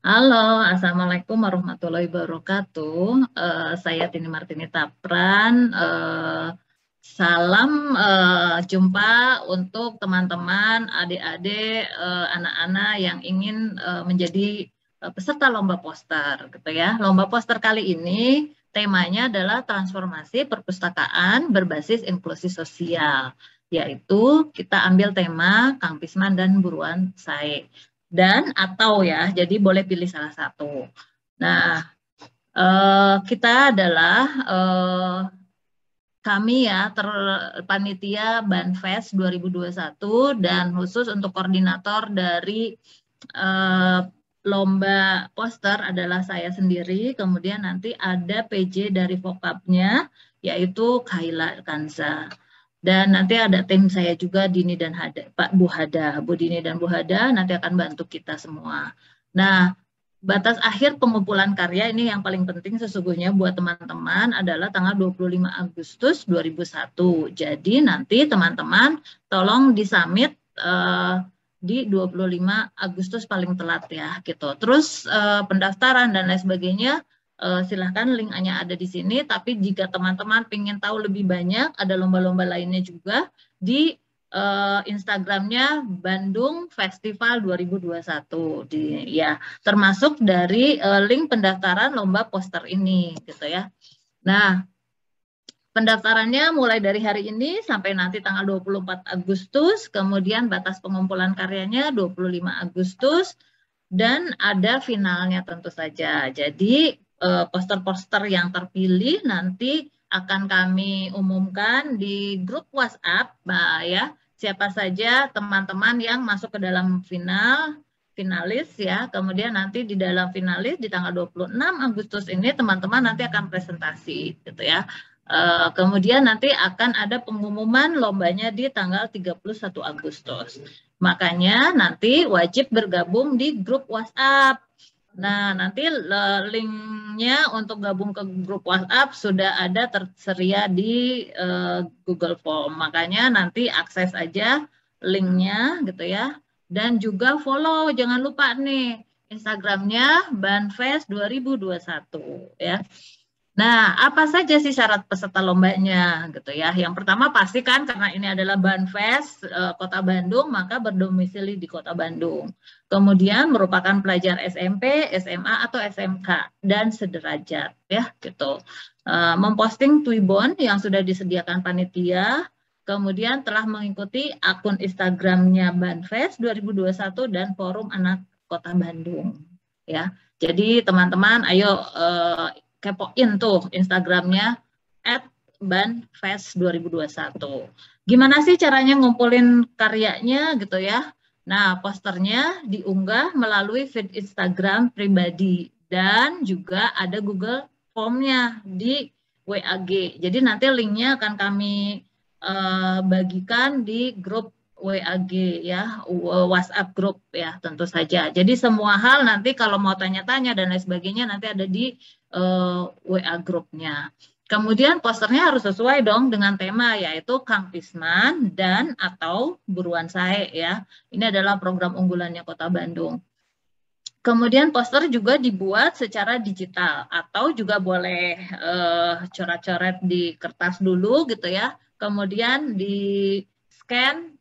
Halo, Assalamualaikum warahmatullahi wabarakatuh. Saya Tini Martini Tapran. Salam jumpa untuk teman-teman, adik-adik, anak-anak yang ingin menjadi peserta lomba poster, gitu ya. Lomba poster kali ini temanya adalah transformasi perpustakaan berbasis inklusi sosial, yaitu kita ambil tema Kang Pisman dan Buruan Sae dan atau ya, jadi boleh pilih salah satu. Nah, kita adalah kami ya panitia Banfest 2021 dan khusus untuk koordinator dari lomba poster adalah saya sendiri. Kemudian nanti ada PJ dari Vokapnya yaitu Kaila Kanza. Dan nanti ada tim saya juga, Dini dan Hada, Pak Bu Hada, Bu Dini dan Bu Hada nanti akan bantu kita semua. Nah, batas akhir pengumpulan karya ini yang paling penting sesungguhnya buat teman-teman adalah tanggal 25 Agustus 2001. Jadi nanti teman-teman tolong disubmit di 25 Agustus paling telat ya gitu. Terus pendaftaran dan lain sebagainya silahkan linknya ada di sini, tapi jika teman-teman ingin tahu lebih banyak, ada lomba-lomba lainnya juga di Instagramnya Bandung Festival 2021 ya, termasuk dari link pendaftaran lomba poster ini gitu ya. Nah, pendaftarannya mulai dari hari ini sampai nanti tanggal 24 Agustus, kemudian batas pengumpulan karyanya 25 Agustus, dan ada finalnya tentu saja. Jadi poster-poster yang terpilih nanti akan kami umumkan di grup WhatsApp, ya. Siapa saja teman-teman yang masuk ke dalam finalis ya. Kemudian nanti di dalam finalis di tanggal 26 Agustus ini teman-teman nanti akan presentasi gitu ya. Kemudian nanti akan ada pengumuman lombanya di tanggal 31 Agustus. Makanya nanti wajib bergabung di grup WhatsApp. Nah, nanti linknya untuk gabung ke grup WhatsApp sudah ada tersedia di Google Form. Makanya nanti akses aja linknya gitu ya. Dan juga follow, jangan lupa nih Instagramnya Banfest 2021 ya. Nah, apa saja sih syarat peserta lombanya gitu ya? Yang pertama pasti kan karena ini adalah Banfest Kota Bandung, maka berdomisili di Kota Bandung. Kemudian merupakan pelajar SMP, SMA atau SMK dan sederajat ya gitu. Memposting Twibbon yang sudah disediakan panitia, kemudian telah mengikuti akun Instagramnya Banfest 2021 dan Forum Anak Kota Bandung ya. Jadi teman-teman ayo kepoin tuh Instagramnya @banfest2021. Gimana sih caranya ngumpulin karyanya gitu ya? Nah, posternya diunggah melalui feed Instagram pribadi dan juga ada Google Form-nya di WAG. Jadi nanti linknya akan kami bagikan di grup WAG ya, WhatsApp grup ya tentu saja. Jadi semua hal nanti kalau mau tanya-tanya dan lain sebagainya nanti ada di WA grupnya. Kemudian posternya harus sesuai dong dengan tema yaitu Kang Pisman dan atau Buruan Sae ya. Ini adalah program unggulannya Kota Bandung. Kemudian poster juga dibuat secara digital atau juga boleh coret-coret di kertas dulu gitu ya. Kemudian di scan,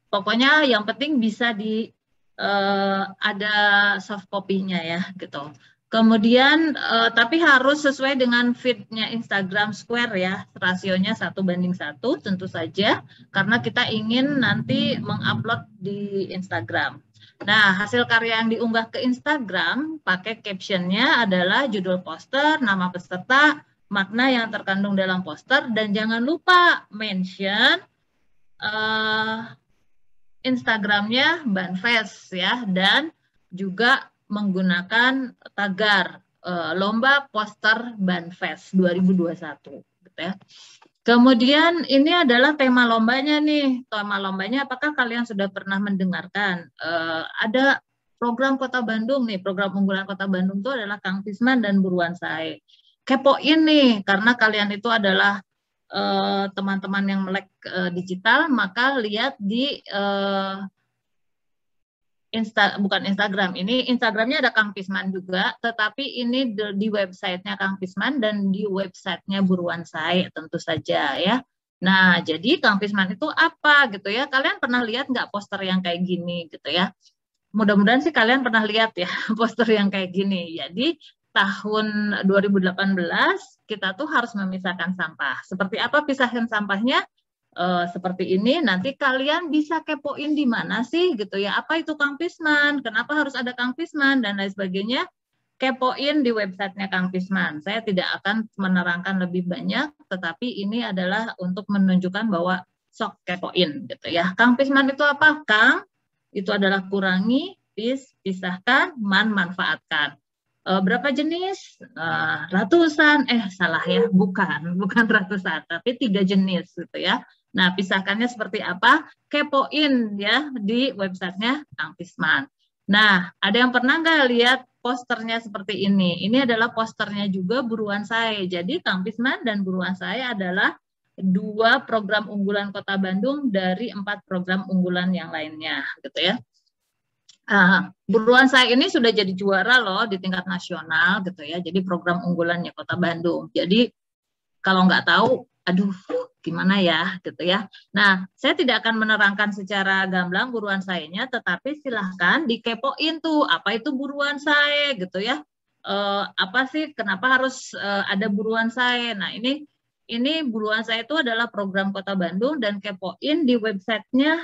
pokoknya yang penting bisa ada soft copy-nya ya gitu. Kemudian tapi harus sesuai dengan feed-nya Instagram Square ya, rasionya 1:1 tentu saja karena kita ingin nanti mengupload di Instagram. Nah, hasil karya yang diunggah ke Instagram pakai captionnya adalah judul poster, nama peserta, makna yang terkandung dalam poster, dan jangan lupa mention Instagramnya Banfest ya, dan juga menggunakan tagar lomba poster Banfest 2021 gitu ya. Kemudian ini adalah tema lombanya nih. Tema lombanya apakah kalian sudah pernah mendengarkan? Ada program Kota Bandung nih, program unggulan Kota Bandung itu adalah Kang Pisman dan Buruan Sae. Kepoin nih, karena kalian itu adalah teman-teman yang melek digital, maka lihat di bukan Instagram, ini Instagramnya ada Kang Pisman juga, tetapi ini di websitenya Kang Pisman dan di websitenya Buruan Sae tentu saja ya. Nah, jadi Kang Pisman itu apa gitu ya? Kalian pernah lihat nggak poster yang kayak gini gitu ya? Mudah-mudahan sih kalian pernah lihat ya poster yang kayak gini. Jadi tahun 2018 kita tuh harus memisahkan sampah. Seperti apa pisahan sampahnya? Seperti ini, nanti kalian bisa kepoin di mana sih gitu ya, apa itu Kang Pisman, kenapa harus ada Kang Pisman dan lain sebagainya, kepoin di websitenya Kang Pisman. Saya tidak akan menerangkan lebih banyak, tetapi ini adalah untuk menunjukkan bahwa sok kepoin gitu ya. Kang Pisman itu apa? Kang itu adalah kurangi, pisahkan, manfaatkan. Berapa jenis? Ratusan, salah ya, bukan ratusan, tapi 3 jenis gitu ya. Nah, pisahkannya seperti apa? Kepoin ya di websitenya Kang Pisman. Nah, ada yang pernah nggak lihat posternya seperti ini? Ini adalah posternya juga Buruan Sae. Jadi Kang Pisman dan Buruan Sae adalah 2 program unggulan Kota Bandung dari 4 program unggulan yang lainnya, gitu ya. Buruan Sae ini sudah jadi juara loh di tingkat nasional, gitu ya. Jadi program unggulannya Kota Bandung. Jadi kalau nggak tahu, aduh, gimana ya, gitu ya. Nah, saya tidak akan menerangkan secara gamblang Buruan Sae-nya, tetapi silahkan dikepoin tuh, apa itu Buruan Sae, gitu ya. Apa sih, kenapa harus ada Buruan Sae? Nah, ini Buruan Sae itu adalah program Kota Bandung dan kepoin di websitenya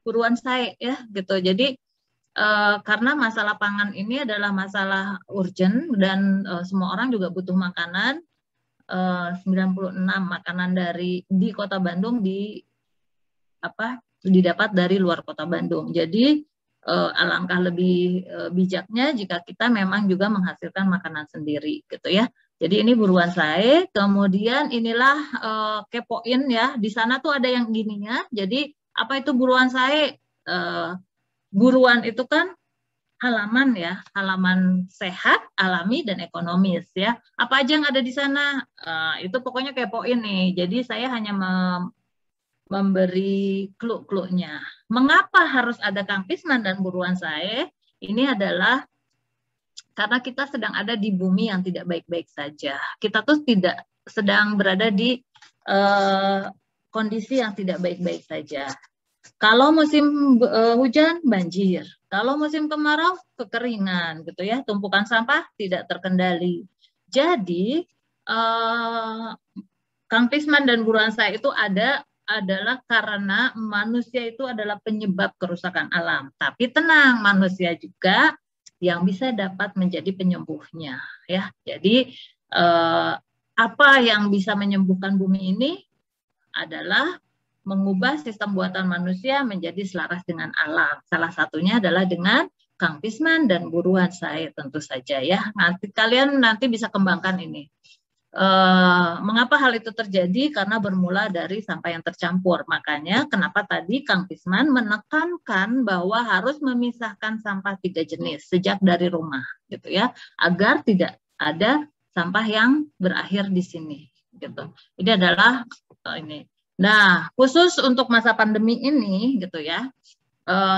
Buruan Sae, ya, gitu. Jadi, karena masalah pangan ini adalah masalah urgent dan semua orang juga butuh makanan. 96 makanan di Kota Bandung didapat dari luar Kota Bandung. Jadi alangkah lebih bijaknya jika kita memang juga menghasilkan makanan sendiri gitu ya. Jadi ini Buruan Sae, kemudian inilah kepoin ya. Di sana tuh ada yang gininya. Jadi apa itu Buruan Sae? Buruan itu kan halaman ya, halaman sehat, alami, dan ekonomis ya. Apa aja yang ada di sana? Itu pokoknya kepoin nih. Jadi saya hanya memberi clue-cluenya. Mengapa harus ada Kang Pisman dan Buruan Sae? Ini adalah karena kita sedang ada di bumi yang tidak baik-baik saja. Kita tuh tidak sedang berada di kondisi yang tidak baik-baik saja. Kalau musim hujan, banjir. Kalau musim kemarau, kekeringan, gitu ya. Tumpukan sampah tidak terkendali. Jadi, Kang Pisman dan Buruan Sae itu adalah karena manusia itu adalah penyebab kerusakan alam. Tapi tenang, manusia juga yang bisa dapat menjadi penyembuhnya. Ya, jadi apa yang bisa menyembuhkan bumi ini adalah mengubah sistem buatan manusia menjadi selaras dengan alam. Salah satunya adalah dengan Kang Pisman dan Buruan Sae tentu saja ya. Kalian bisa kembangkan ini. Mengapa hal itu terjadi? Karena bermula dari sampah yang tercampur. Makanya kenapa tadi Kang Pisman menekankan bahwa harus memisahkan sampah 3 jenis sejak dari rumah, gitu ya, agar tidak ada sampah yang berakhir di sini. Gitu. Ini adalah ini. Nah, khusus untuk masa pandemi ini, gitu ya,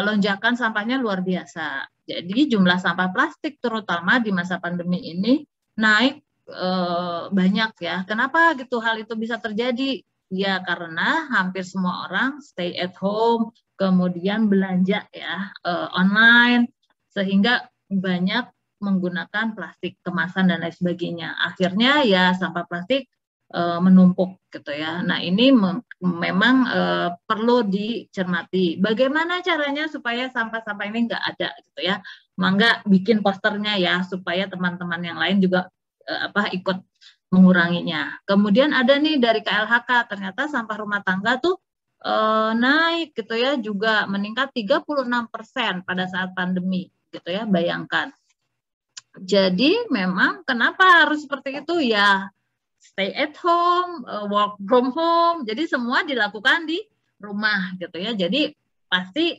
lonjakan sampahnya luar biasa. Jadi jumlah sampah plastik terutama di masa pandemi ini naik banyak ya. Kenapa gitu hal itu bisa terjadi? Ya karena hampir semua orang stay at home, kemudian belanja ya online, sehingga banyak menggunakan plastik kemasan dan lain sebagainya. Akhirnya ya sampah plastik menumpuk gitu ya. Nah ini memang perlu dicermati. Bagaimana caranya supaya sampah-sampah ini nggak ada gitu ya? Mangga bikin posternya ya supaya teman-teman yang lain juga ikut menguranginya. Kemudian ada nih dari KLHK ternyata sampah rumah tangga tuh naik gitu ya, juga meningkat 36% pada saat pandemi gitu ya. Bayangkan. Jadi memang kenapa harus seperti itu ya? Stay at home, work from home, jadi semua dilakukan di rumah gitu ya. Jadi pasti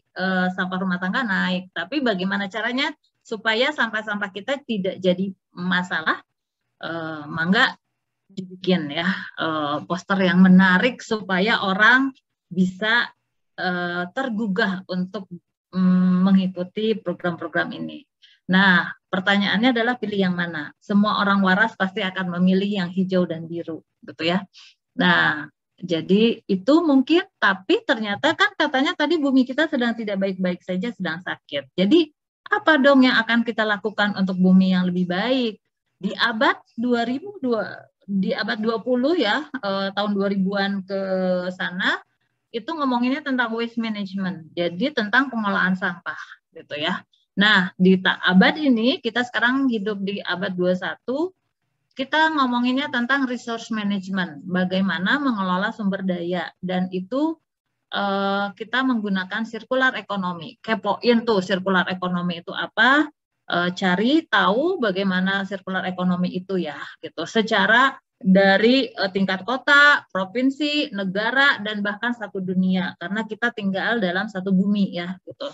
sampah rumah tangga naik. Tapi bagaimana caranya supaya sampah-sampah kita tidak jadi masalah? Mangga dibikin ya poster yang menarik supaya orang bisa tergugah untuk mengikuti program-program ini. Nah, pertanyaannya adalah pilih yang mana? Semua orang waras pasti akan memilih yang hijau dan biru, gitu ya. Nah, jadi itu mungkin, tapi ternyata kan katanya tadi bumi kita sedang tidak baik-baik saja, sedang sakit. Jadi apa dong yang akan kita lakukan untuk bumi yang lebih baik? Di abad 20 ya, tahun 2000-an ke sana, itu ngomonginnya tentang waste management. Jadi tentang pengolahan sampah, gitu ya. Nah, di abad ini, kita sekarang hidup di abad 21, kita ngomonginnya tentang resource management, bagaimana mengelola sumber daya, dan itu kita menggunakan circular economy. Kepoin tuh circular economy itu apa, cari tahu bagaimana circular economy itu ya, gitu. Secara dari tingkat kota, provinsi, negara, dan bahkan satu dunia, karena kita tinggal dalam satu bumi ya, gitu.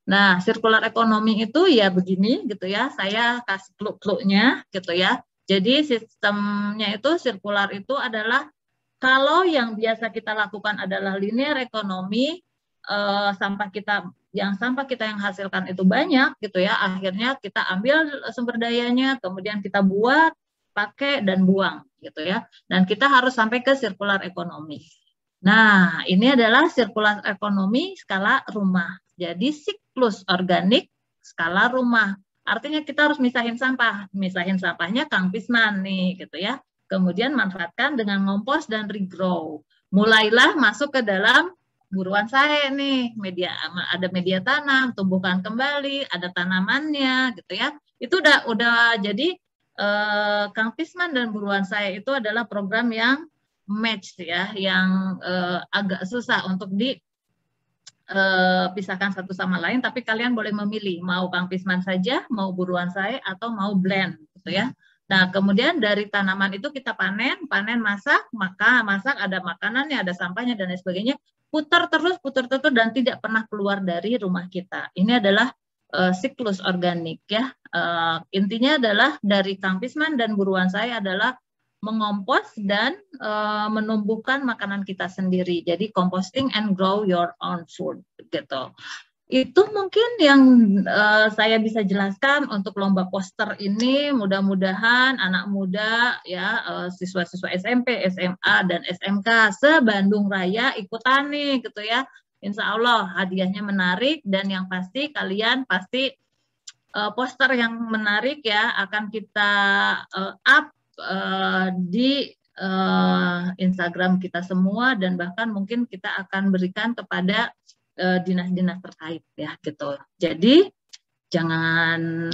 Nah, circular economy itu ya begini, gitu ya. Saya kasih clue-cluenya, gitu ya. Jadi sistemnya itu circular itu adalah kalau yang biasa kita lakukan adalah linear ekonomi, sampah kita yang hasilkan itu banyak gitu ya, akhirnya kita ambil sumber dayanya, kemudian kita buat, pakai dan buang gitu ya. Dan kita harus sampai ke circular ekonomi. Nah, ini adalah circular ekonomi skala rumah. Jadi siklus organik skala rumah. Artinya kita harus misahin sampah. Misahin sampahnya Kang Pisman nih gitu ya. Kemudian manfaatkan dengan ngompos dan regrow. Mulailah masuk ke dalam buruan saya nih, ada media tanam, tumbuhkan kembali, ada tanamannya gitu ya. Itu udah jadi Kang Pisman dan buruan saya itu adalah program yang match ya, yang agak susah untuk pisahkan satu sama lain, tapi kalian boleh memilih mau Kang Pisman saja, mau buruan saya, atau mau blend gitu ya. Nah, kemudian dari tanaman itu kita panen masak, masak ada makanannya, ada sampahnya dan lain sebagainya. Putar terus dan tidak pernah keluar dari rumah kita. Ini adalah siklus organik ya. Intinya adalah dari Kang Pisman dan buruan saya adalah mengompos dan menumbuhkan makanan kita sendiri. Jadi composting and grow your own food gitu. Itu mungkin yang saya bisa jelaskan untuk lomba poster ini. Mudah-mudahan anak muda ya, siswa-siswa SMP, SMA dan SMK se-Bandung Raya ikutan nih gitu ya. Insya Allah hadiahnya menarik, dan yang pasti kalian pasti poster yang menarik ya akan kita up di Instagram kita semua, dan bahkan mungkin kita akan berikan kepada dinas-dinas terkait ya gitu. Jadi jangan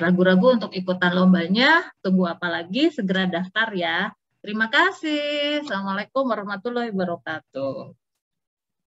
ragu-ragu untuk ikutan lombanya. Tunggu apa lagi, segera daftar ya. Terima kasih. Assalamualaikum warahmatullahi wabarakatuh.